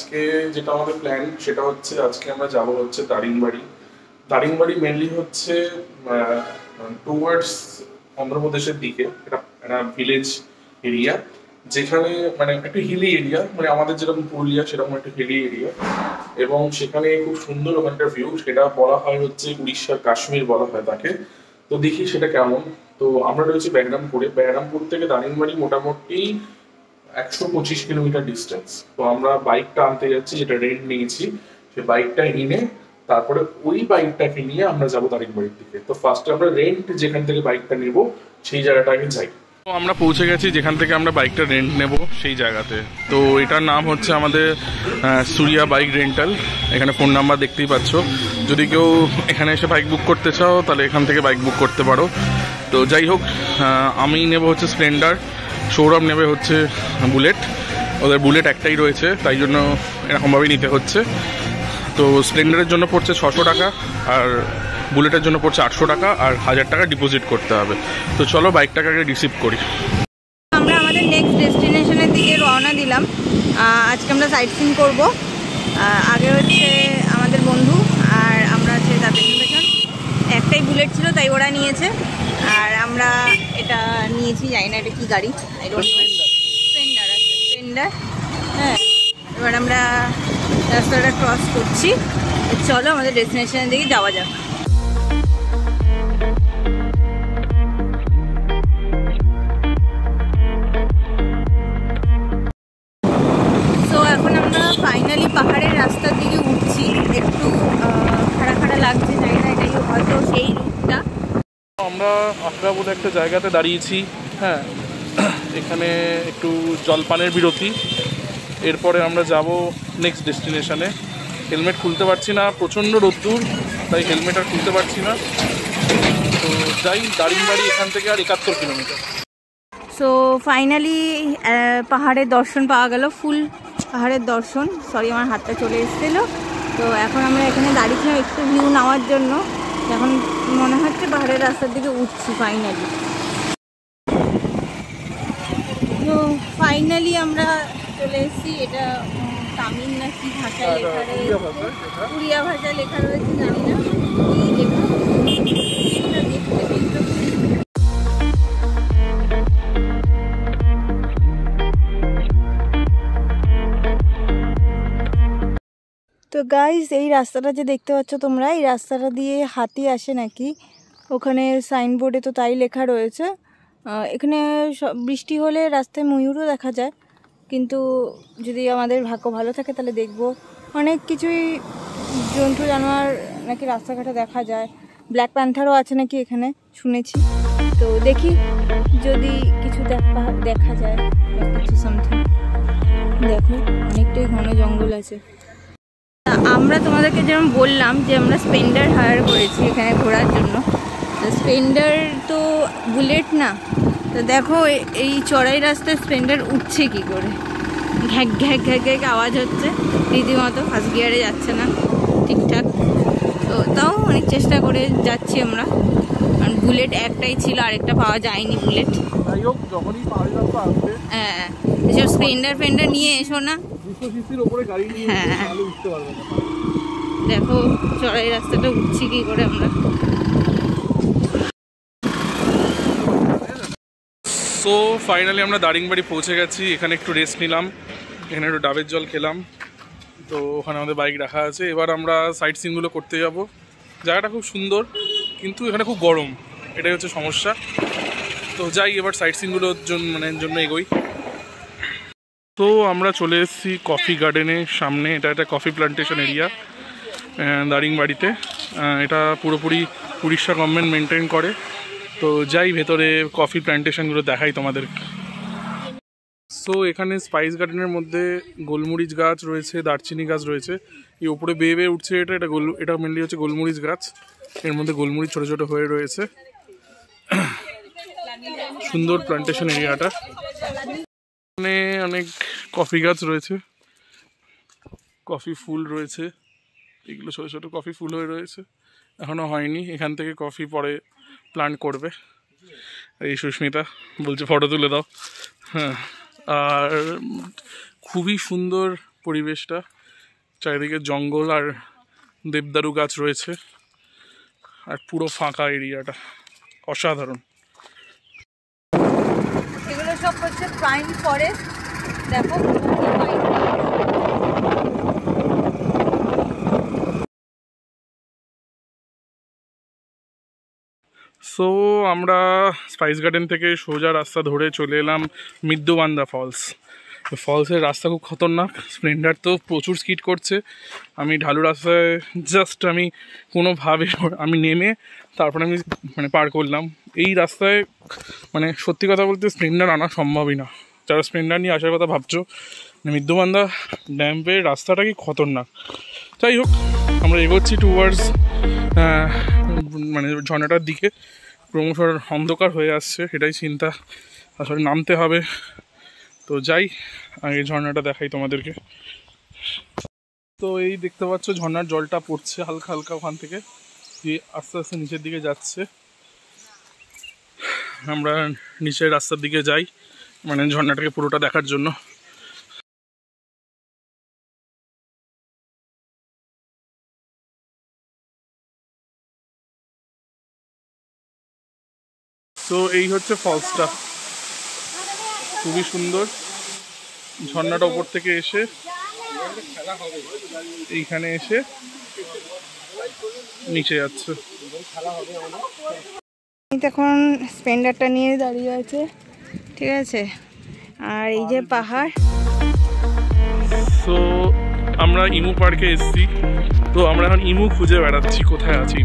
আজকে যেটা আমাদের প্ল্যান সেটা হচ্ছে আজকে আমরা যাব হচ্ছে দারিংবাড়ি। দারিংবাড়ি মেনলি হচ্ছে টুয়ার্ডস অন্ধ্রপ্রদেশের দিকে, এটা একটা ভিলেজ এরিয়া, যেখানে মানে একটা হিলি এরিয়া, মানে আমাদের যেরকম পুরুলিয়া সেরকম একটা হিলি এরিয়া, এবং সেখানে খুব সুন্দর ওখানকার ভিউ। সেটা বলা হয় হচ্ছে উড়িষ্যার কাশ্মীর বলা হয় তাকে। তো দেখি সেটা কেমন। তো আমরা রয়েছি বেহরামপুরে। বেহরামপুর থেকে দারিংবাড়ি মোটামুটি 125 কিলোমিটার ডিস্টেন্স। তো আমরা বাইকটা আনতে যাচ্ছি, যেটা রেন্ট নিয়েছি, সেই বাইকটা এনে তারপরে ওই বাইকটাকে নিয়ে আমরা যাবো দারিংবাড়ির দিকে। তো ফার্স্টে আমরা রেন্ট যেখান থেকে বাইকটা নেব সেই জায়গাটাকে যাই। তো আমরা পৌঁছে গেছি যেখান থেকে আমরা বাইকটা রেন্ট নেব সেই জায়গাতে। তো এটার নাম হচ্ছে আমাদের সুরিয়া বাইক রেন্টাল। এখানে ফোন নাম্বার দেখতেই পাচ্ছ, যদি কেউ এখানে এসে বাইক বুক করতে চাও তাহলে এখান থেকে বাইক বুক করতে পারো। তো যাই হোক, আমি নেব হচ্ছে স্প্লেন্ডার, সৌরভ নেবে হচ্ছে বুলেট। ওদের বুলেট একটাই রয়েছে, তাই জন্য এরকমভাবেই নিতে হচ্ছে। তো স্প্লেন্ডারের জন্য পড়ছে 600 টাকা, আর বুলেটের জন্য পড়ছে 800 টাকা, আর 1000 টাকা ডিপোজিট করতে হবে। তো চলো বাইকটাকে আগে রিসিভ করি। আমরা আমাদের নেক্সট ডেস্টিনেশনের দিকে রওনা দিলাম। আজকে আমরা সাইট সিন করবো। আগে হচ্ছে আমাদের বন্ধু আর আমরা হচ্ছে তাদের পেছন। একটাই বুলেট ছিল তাই ওরা নিয়েছে, আর আমরা এটা নিয়েছি, জানি না এটা কি গাড়ি, স্প্লেন্ডার আছে, স্প্লেন্ডার। হ্যাঁ, এবার আমরা রাস্তাটা ক্রস করছি। চলো আমাদের ডেস্টিনেশনের দিকে যাওয়া যাক। এখন আমরা ফাইনালি পাহাড়ের রাস্তার দিকে উঠছি। একটু খাড়া খাড়া লাগছে, জানি না এটাই হয়তো সেই রুটটা। আমরা আখড়া বলে একটা জায়গাতে দাঁড়িয়েছি। হ্যাঁ, এখানে একটু জলপানের বিরতি। এরপরে আমরা যাব নেক্সট ডেস্টিনেশনে। হেলমেট খুলতে পারছি না, প্রচণ্ড রোদ্দুর, তাই হেলমেট আর খুলতে পারছি না। তো যাই, দারিংবাড়ি এখান থেকে আর 71 কিলোমিটার। সো ফাইনালি পাহাড়ের দর্শন পাওয়া গেল, ফুল পাহাড়ের দর্শন। সরি, আমার হাতটা চলে এসেছিল। তো এখন আমরা এখানে দাঁড়িয়েছিলাম একটু ভিউ নেওয়ার জন্য। এখন মনে হচ্ছে পাহাড়ের রাস্তার দিকে উঠছি ফাইনালি। তো ফাইনালি আমরা চলে এসেছি। এটা তামিল না কি ভাষায় লেখা রয়েছে, উড়িয়া ভাষায় লেখা রয়েছে, জানি না কি লেখা। দেখতে কিন্তু তো গাইজ, এই রাস্তাটা যে দেখতে পাচ্ছ তোমরা, এই রাস্তাটা দিয়ে হাতি আসে নাকি, ওখানে সাইনবোর্ডে তো তাই লেখা রয়েছে। এখানে বৃষ্টি হলে রাস্তায় ময়ূরও দেখা যায়, কিন্তু যদি আমাদের ভাগ্য ভালো থাকে তাহলে দেখবো অনেক কিছুই, জন্তু জানোয়ার নাকি রাস্তাঘাটে দেখা যায়। ব্ল্যাক প্যান্থারও আছে নাকি এখানে, শুনেছি। তো দেখি যদি কিছু দেখা যায় কিছু সামথিং। দেখো অনেকটাই ঘন জঙ্গল আছে। আমরা তোমাদেরকে যেমন বললাম যে আমরা স্প্লেন্ডার হায়ার করেছি এখানে ঘোরার জন্য। তো স্প্লেন্ডার তো বুলেট না। তো দেখো এই চড়াই রাস্তায় স্প্লেন্ডার উঠছে কি করে, ঘ্যাক ঘ্যাক ঘ্যাক ঘ্যাক আওয়াজ হচ্ছে রীতিমতো। ফার্স্ট গিয়ারে যাচ্ছে না ঠিকঠাক। তো তাও অনেক চেষ্টা করে যাচ্ছি আমরা, কারণ বুলেট একটাই ছিল, আরেকটা পাওয়া যায়নি বুলেট। হ্যাঁ, এসব স্প্লেন্ডার ফ্রেন্ডার নিয়ে এসো না। হ্যাঁ, দেখো চড়াই রাস্তাটা উঠছি কি করে আমরা। সো ফাইনালি আমরা দারিংবাড়ি পৌঁছে গেছি। এখানে একটু রেস্ট নিলাম, এখানে একটু ডাবের জল খেলাম। তো ওখানে আমাদের বাইক রাখা আছে। এবার আমরা সাইট সিনগুলো করতে যাব। জায়গাটা খুব সুন্দর, কিন্তু এখানে খুব গরম, এটাই হচ্ছে সমস্যা। তো যাই, এবার সাইট সিনগুলোর জন্য এগোই। তো আমরা চলে এসেছি কফি গার্ডেনের সামনে। এটা একটা কফি প্লান্টেশন এরিয়া দারিংবাড়িতে। এটা পুরোপুরি উড়িষ্যা গভর্নমেন্ট মেনটেন করে। তো যাই ভেতরে কফি প্ল্যান্টেশনগুলো দেখাই তোমাদের। সো এখানে স্পাইস গার্ডেনের মধ্যে গোলমরিচ গাছ রয়েছে, দারচিনি গাছ রয়েছে। এই উপরে বেয়ে বেয়ে উঠছে, এটা মেনলি হচ্ছে গোলমরিচ গাছ। এর মধ্যে গোলমরিচ ছোটো ছোটো হয়ে রয়েছে। সুন্দর প্ল্যান্টেশন এরিয়াটা। এখানে অনেক কফি গাছ রয়েছে, কফি ফুল রয়েছে। এগুলো ছোটো ছোটো কফি ফুল হয়ে রয়েছে, এখনও হয়নি। এখান থেকে কফি পরে প্লান্ট করবে। এই সুস্মিতা বলছে ফটো তুলে দাও। হ্যাঁ, আর খুবই সুন্দর পরিবেশটা, চারিদিকে জঙ্গল আর দেবদারু গাছ রয়েছে, আর পুরো ফাঁকা এরিয়াটা অসাধারণ। এগুলো সব হচ্ছে পাইন ফরেস্ট। দেখো সো আমরা স্পাইস গার্ডেন থেকে সোজা রাস্তা ধরে চলে এলাম মৃত্যুবান্ধা ফলস। ফলসের রাস্তা খুব খতরনাক, স্প্লেন্ডার তো প্রচুর স্কিড করছে। আমি ঢালু রাস্তায় জাস্ট আমি কোনোভাবে আমি নেমে তারপরে আমি মানে পার করলাম। এই রাস্তায় মানে সত্যি কথা বলতে স্প্লেন্ডার আনা সম্ভবই না। যারা স্প্লেন্ডার নিয়ে আসার কথা ভাবছো, মৃত্যুবান্ধা ড্যাম্পের রাস্তাটা কি খতরনাক। যাই হোক, আমরা এগোচ্ছি টুয়ার্ডস মানে ঝর্ণাটার দিকে। ক্রমশ অন্ধকার হয়ে আসছে, এটাই চিন্তা, আসলে নামতে হবে। তো যাই, আগে ঝর্ণাটা দেখাই তোমাদেরকে। তো এই দেখতে পাচ্ছ ঝর্ণার জলটা পড়ছে হালকা হালকা ওখান থেকে, দিয়ে আস্তে আস্তে নিচের দিকে যাচ্ছে। আমরা নিচের রাস্তার দিকে যাই মানে ঝর্ণাটাকে পুরোটা দেখার জন্য। তো এই হচ্ছে ফলসটা, খুবই সুন্দর। ঝর্ণাটা উপর থেকে এসে এইখানে এসে নিচে যাচ্ছে। এখন স্প্লেন্ডারটা নিয়ে দাঁড়িয়ে আছে, ঠিক আছে। আর এই যে পাহাড়। তো আমরা ইমু পার্কে এসেছি, তো আমরা এখন ইমু খুঁজে বেড়াচ্ছি কোথায় আছি।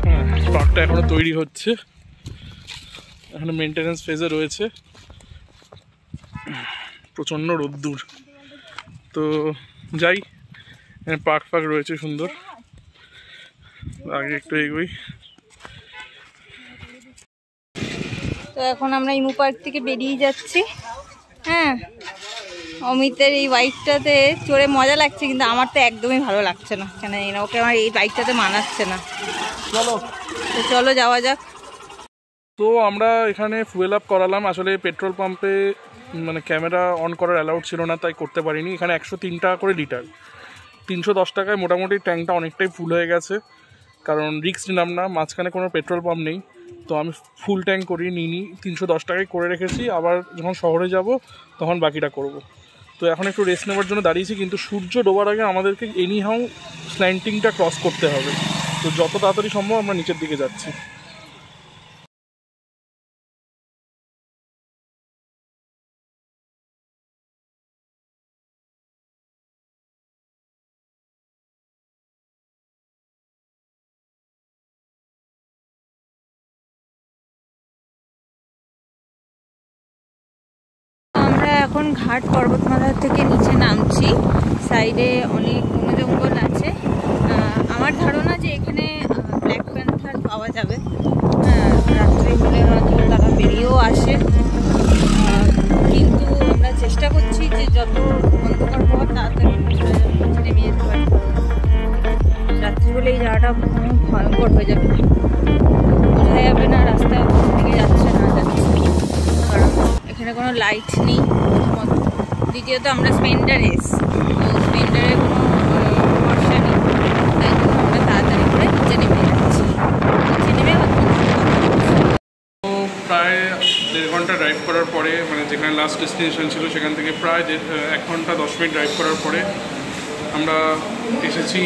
হ্যাঁ, পার্কটা এখনো তৈরি হচ্ছে, এখনো মেনটেনেন্স ফেজে রয়েছে, প্রচণ্ড রোদ্দুর। তো যাই, পার্ক ফার্ক রয়েছে সুন্দর, আগে একটু এগোই। তো এখন আমরা ইমু পার্ক থেকে বেরিয়ে যাচ্ছি। হ্যাঁ, অমিতের এই বাইকটাতে চড়ে মজা লাগছে, কিন্তু আমার তো একদমই ভালো লাগছে না, কেন জানি না, ওকে আমার এই বাইকটাতে মানাচ্ছে না। চলো, তো চলো যাওয়া যাক। তো আমরা এখানে ফুয়েল আপ করালাম। আসলে পেট্রোল পাম্পে মানে ক্যামেরা অন করার অ্যালাউড ছিল না, তাই করতে পারিনি। এখানে 103 টাকা করে লিটার, 310 টাকায় মোটামুটি ট্যাঙ্কটা অনেকটাই ফুল হয়ে গেছে। কারণ রিস্ক নিলাম না, মাঝখানে কোনো পেট্রোল পাম্প নেই, তো আমি ফুল ট্যাঙ্ক করিয়ে নিইনি, 310 টাকায় করে রেখেছি। আবার যখন শহরে যাব তখন বাকিটা করব। তো এখন একটু রেস্ট নেওয়ার জন্য দাঁড়িয়েছি, কিন্তু সূর্য ডোবার আগে আমাদেরকে এনিহাউ স্ল্যান্টিংটা ক্রস করতে হবে। তো যত তাড়াতাড়ি সম্ভব আমরা নিচের দিকে যাচ্ছি। আমরা এখন ঘাট পর্বতমালা থেকে নিচে নামছি। সাইডে অনেক বন জঙ্গল আছে। আমার ধারণা যে এখানে ব্ল্যাক প্যান্থার পাওয়া যাবে। রাত্রে হলে হয়তো তারা বেরিয়েও আসে, কিন্তু আমরা চেষ্টা করছি যে যত অন্ধকার হওয়ার তাড়াতাড়ি নেমে যেতে পারি। রাত্রি হলে এই জায়গাটা ভয়ঙ্কর হয়ে যাবে, বোঝা যাবে না রাস্তা থেকে যাচ্ছে না যাচ্ছে, কারণ এখানে কোনো লাইট নেই প্রথমত। দ্বিতীয়ত আমরা স্প্লেন্ডারে এসছি, তো স্প্লেন্ডারে কোনো ভরসা নেই, তাই জন্য আমরা তাড়াতাড়ি করে নিচে নেমে যাচ্ছি। নিচে নেমে তো প্রায় 1.5 ঘন্টা ড্রাইভ করার পরে, মানে যেখানে লাস্ট ডেস্টিনেশন ছিল সেখান থেকে প্রায় 1 ঘন্টা 10 মিনিট ড্রাইভ করার পরে আমরা এসেছি,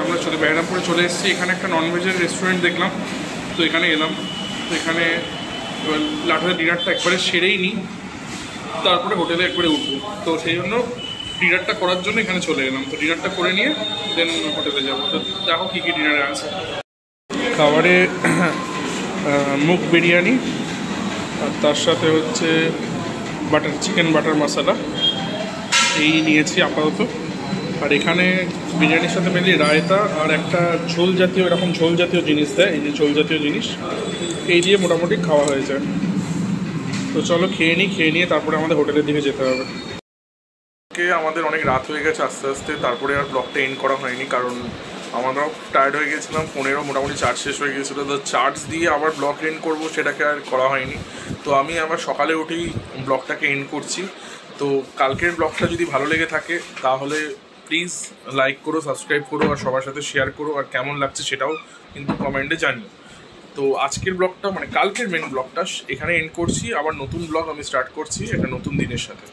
আমরা বেহরামপুরে চলে এসেছি। এখানে একটা ননভেজের রেস্টুরেন্ট দেখলাম, তো এখানে এলাম। তো এখানে লাঠের ডিনারটা একবারে সেরেই নিই, তারপরে হোটেলে একবারে উঠবো। তো সেই জন্য ডিনারটা করার জন্য এখানে চলে এলাম। তো ডিনারটা করে নিয়ে দেন হোটেলে যাবো। তো দেখো কী কী ডিনারে আছে। খাবারে মুগ বিরিয়ানি, আর তার সাথে হচ্ছে চিকেন বাটার মশলা, এই নিয়েছি আপাতত। আর এখানে বিরিয়ানির সাথে মেনলি রায়তা আর একটা ঝোল জাতীয়, এরকম ঝোল জাতীয় জিনিস দেয়, এই যে ঝোল জাতীয় জিনিস, এই দিয়ে মোটামুটি খাওয়া হয়ে যায়। তো চলো খেয়ে নিয়ে তারপরে আমাদের হোটেলের দিকে যেতে হবে। আমাদের অনেক রাত হয়ে গেছে আস্তে আস্তে, তারপরে আর ব্লগটা এন্ড করা হয়নি, কারণ আমরাও টায়ার্ড হয়ে গেছিলাম, ফোনেরও মোটামুটি চার্জ শেষ হয়ে গেছিলো। তো চার্জ দিয়ে আবার ব্লগ এন্ড করবো সেটাকে আর করা হয়নি। তো আমি আবার সকালে উঠেই ব্লগটাকে এন্ড করছি। তো কালকের ব্লগটা যদি ভালো লেগে থাকে তাহলে প্লিজ লাইক করো, সাবস্ক্রাইব করো, আর সবার সাথে শেয়ার করো, আর কেমন লাগছে সেটাও কিন্তু কমেন্টে জানিও। তো আজকের ব্লগটা মানে কালকের মেন ব্লগটা এখানে এন্ড করছি, আবার নতুন ব্লগ আমি স্টার্ট করছি একটা নতুন দিনের সাথে।